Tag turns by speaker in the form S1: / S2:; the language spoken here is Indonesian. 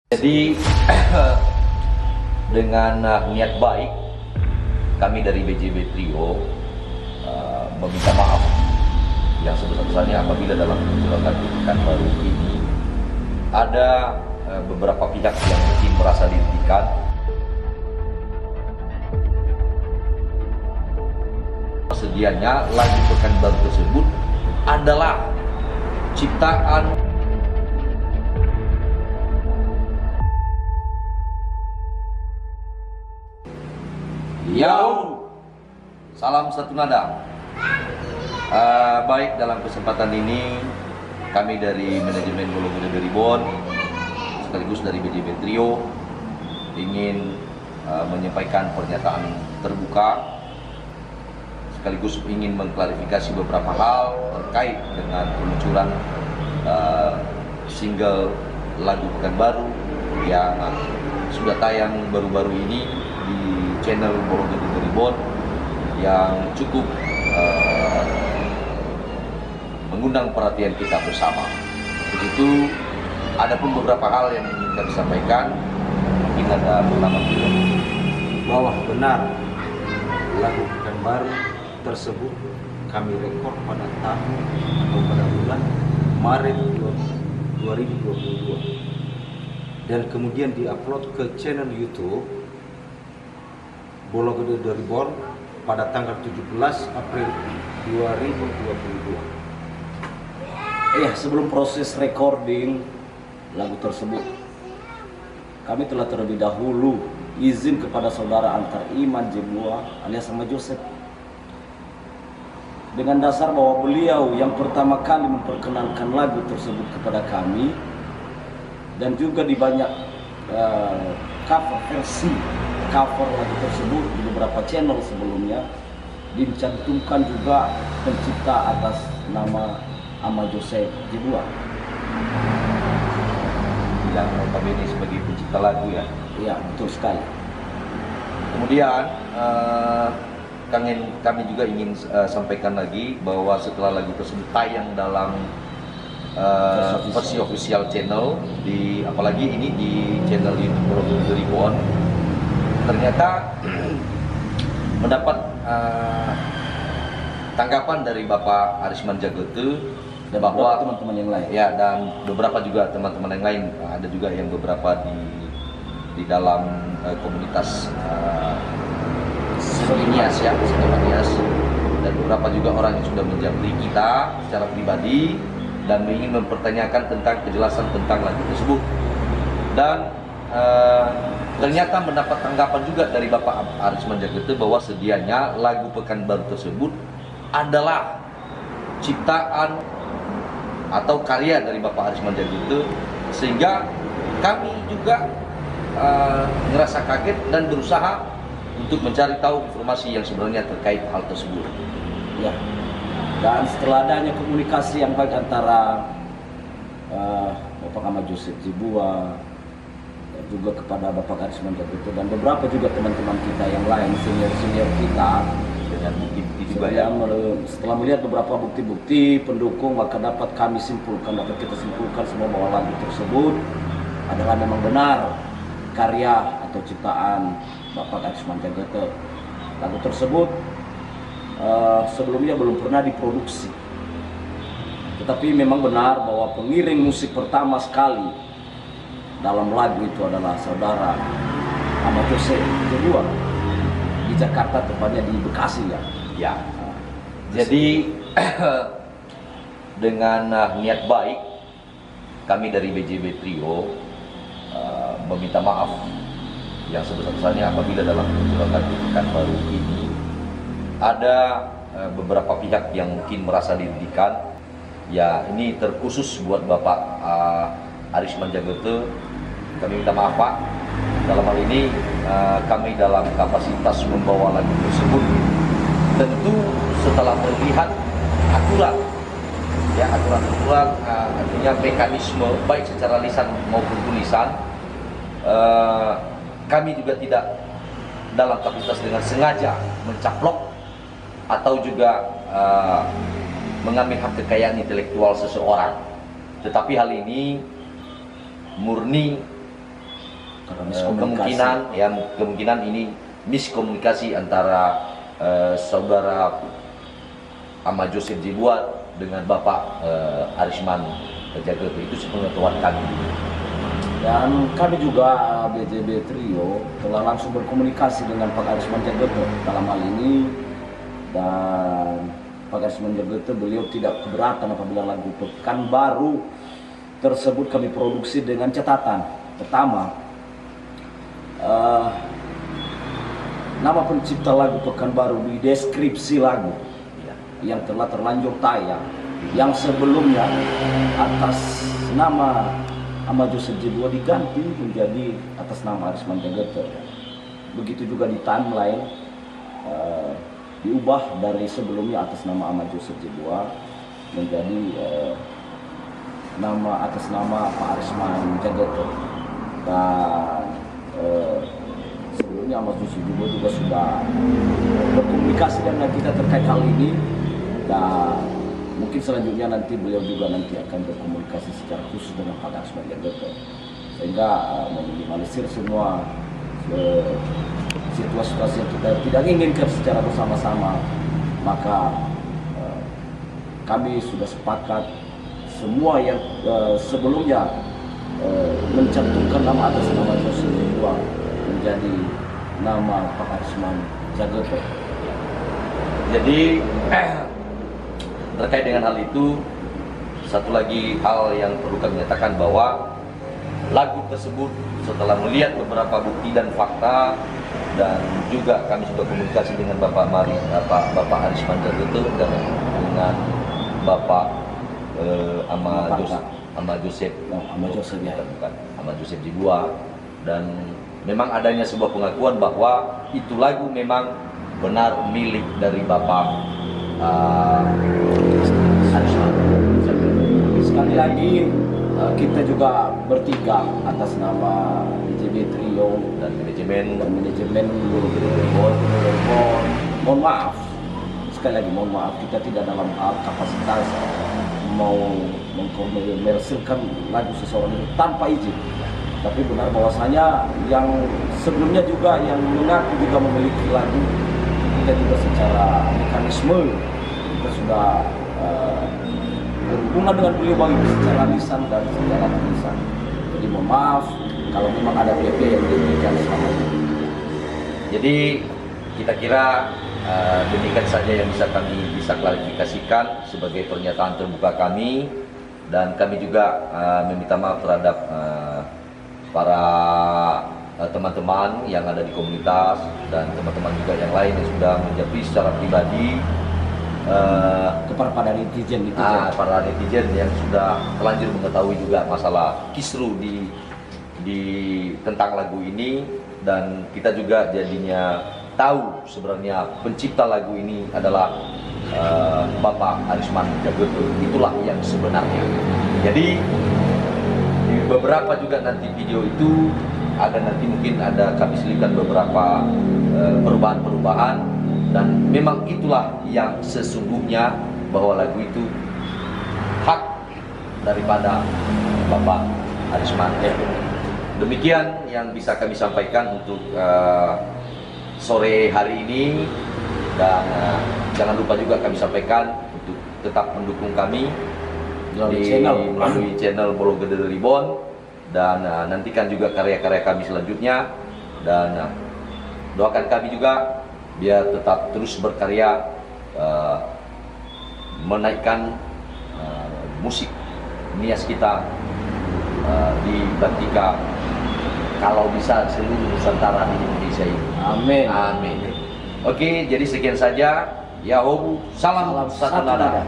S1: Jadi dengan niat baik kami dari BJB Trio meminta maaf yang sebesar-besarnya apabila dalam menjalankan Pekanbaru ini ada beberapa pihak yang mungkin merasa dirugikan. Sedianya lagu Pekanbaru tersebut adalah ciptaan salam satu nada. Baik, dalam kesempatan ini kami dari manajemen Bolo Gede Ribon sekaligus dari BJB Trio ingin menyampaikan pernyataan terbuka sekaligus ingin mengklarifikasi beberapa hal terkait dengan peluncuran single lagu Pekanbaru yang sudah tayang baru-baru ini di channel Bolo Gede Ribon yang cukup mengundang perhatian kita bersama. Begitu, adapun beberapa hal yang ingin kami sampaikan, mungkin ada pertama
S2: bahwa benar lagu Pekanbaru tersebut kami rekor pada tahun atau pada bulan Maret 2022 dan kemudian diupload ke channel YouTube Bolo Gede Ribon pada tanggal 17 April 2022.
S3: Sebelum proses recording lagu tersebut, kami telah terlebih dahulu izin kepada saudara Antar Iman Jebua alias sama Joseph dengan dasar bahwa beliau yang pertama kali memperkenalkan lagu tersebut kepada kami dan juga di banyak cover lagu tersebut di beberapa channel sebelumnya dicantumkan juga pencipta atas nama Ama Joseph Jebua
S1: yang notabene sebagai pencipta lagu ya.
S3: Iya, betul sekali.
S1: Kemudian kami juga ingin sampaikan lagi bahwa setelah lagu tersebut tayang dalam versi official channel di apalagi ini di channel YouTube Bolo Gede Ribon, ternyata mendapat tanggapan dari Bapak Arisman Jagote
S3: dan bahwa teman-teman yang lain
S1: dan beberapa juga teman-teman yang lain, ada juga yang beberapa di dalam komunitas Sinonias dan beberapa juga orang yang sudah menjamri kita secara pribadi dan ingin mempertanyakan tentang kejelasan tentang lagu tersebut. Dan ternyata mendapat tanggapan juga dari Bapak Arisman Jagote bahwa sedianya lagu Pekanbaru tersebut adalah ciptaan atau karya dari Bapak Arisman Jagote, sehingga kami juga ngerasa kaget dan berusaha untuk mencari tahu informasi yang sebenarnya terkait hal tersebut.
S3: Ya. Dan setelah adanya komunikasi yang baik antara Bapak Ama Joseph Jebua juga kepada Bapak Arisman Jagote dan beberapa juga teman-teman kita yang lain, senior kita
S1: Dengan bukti-bukti juga ya.
S3: Setelah melihat beberapa bukti-bukti pendukung, maka dapat kita simpulkan semua bahwa lagu tersebut adalah memang benar karya atau ciptaan Bapak Arisman Jagote. Lagu tersebut sebelumnya belum pernah diproduksi, tetapi memang benar bahwa pengiring musik pertama sekali dalam lagu itu adalah saudara Ama Joseph Jebua di Jakarta, tepatnya di Bekasi ya.
S1: Jadi dengan niat baik kami dari BJB Trio meminta maaf yang sebesar-besarnya apabila dalam menjalankan Pekanbaru ini ada beberapa pihak yang mungkin merasa dirugikan. Ya, ini terkhusus buat Bapak Arisman Jagote. Kami minta maaf Pak. Dalam hal ini kami dalam kapasitas membawa lagu tersebut tentu setelah melihat aturan artinya mekanisme baik secara lisan maupun tulisan, kami juga tidak dalam kapasitas dengan sengaja mencaplok atau juga mengambil hak kekayaan intelektual seseorang, tetapi hal ini murni
S3: Karena miskomunikasi.
S1: kemungkinan ini miskomunikasi antara saudara Ahmad Joseph Jibuat dengan Bapak Arisman Jagoto. Itu sepengetahuan kami.
S3: Dan kami juga BJB Trio telah langsung berkomunikasi dengan Pak Arisman Jagoto dalam hal ini, dan Pak Arisman Jagoto beliau tidak keberatan apabila lagu Pekanbaru tersebut kami produksi dengan catatan. Pertama, nama pencipta lagu Pekanbaru di deskripsi lagu yang telah terlanjur tayang, yang sebelumnya atas nama Ahmad Joseph Jibuat diganti menjadi atas nama Arisman Jagoto. Begitu juga di timeline diubah dari sebelumnya atas nama Ahmad Joseph Jibuat menjadi nama atas nama Pak Arisman Jagoto. Dan sebelumnya Ahmad Joseph Jibuat juga sudah berkomunikasi dengan kita terkait hal ini, dan mungkin selanjutnya nanti beliau juga akan berkomunikasi secara khusus dengan Pak Arisman Jagoto, sehingga meminimalisir semua situasi yang kita tidak inginkan secara bersama-sama. Maka kami sudah sepakat semua yang sebelumnya mencantumkan nama atas nama Joseph Jibuat menjadi nama Pak Arisman Jagoto.
S1: Jadi terkait dengan hal itu, satu lagi hal yang perlu kami nyatakan bahwa lagu tersebut setelah melihat beberapa bukti dan fakta, dan juga kami sudah komunikasi dengan Bapak Arisman Jagoto dan dengan Bapak Ahmad Joseph Jibuat, dan memang adanya sebuah pengakuan bahwa itu lagu memang benar milik dari Bapak Arisman.
S3: Sekali lagi kita juga bertiga atas nama BJB Trio
S1: dan manajemen
S3: mohon maaf, sekali lagi mohon maaf, kita tidak dalam kapasitas mau mengkomersilkan lagu seseorang itu tanpa izin. Tapi benar bahwasanya yang sebelumnya juga yang mengaku juga memiliki lagu, kita juga secara mekanisme kita sudah berhubungan dengan beliau baik secara lisan dan secara tulisan. Jadi mohon maaf kalau memang ada PP yang diberikan selama ini.
S1: Jadi kita kira demikian saja yang bisa klarifikasikan sebagai pernyataan terbuka kami, dan kami juga meminta maaf terhadap para teman-teman yang ada di komunitas dan teman-teman juga yang lain yang sudah menjawab secara pribadi
S3: kepada para netizen
S1: yang sudah terlanjur mengetahui juga masalah kisru di tentang lagu ini, dan kita juga jadinya tahu sebenarnya pencipta lagu ini adalah Bapak Arisman Jagoto. Itulah yang sebenarnya. Jadi di beberapa juga nanti video itu mungkin ada kami selipkan beberapa perubahan-perubahan, dan memang itulah yang sesungguhnya bahwa lagu itu hak daripada Bapak Arisman Jagoto. Demikian yang bisa kami sampaikan untuk sore hari ini, dan jangan lupa juga kami sampaikan untuk tetap mendukung kami melalui channel Blogger The Reborn, dan nantikan juga karya-karya kami selanjutnya, dan doakan kami juga biar tetap terus berkarya menaikkan musik nias kita di Bantika, kalau bisa seluruh Nusantara di Indonesia ini.
S3: Amin.
S1: Amin. Oke, jadi sekian saja. Ya, salam satu nada.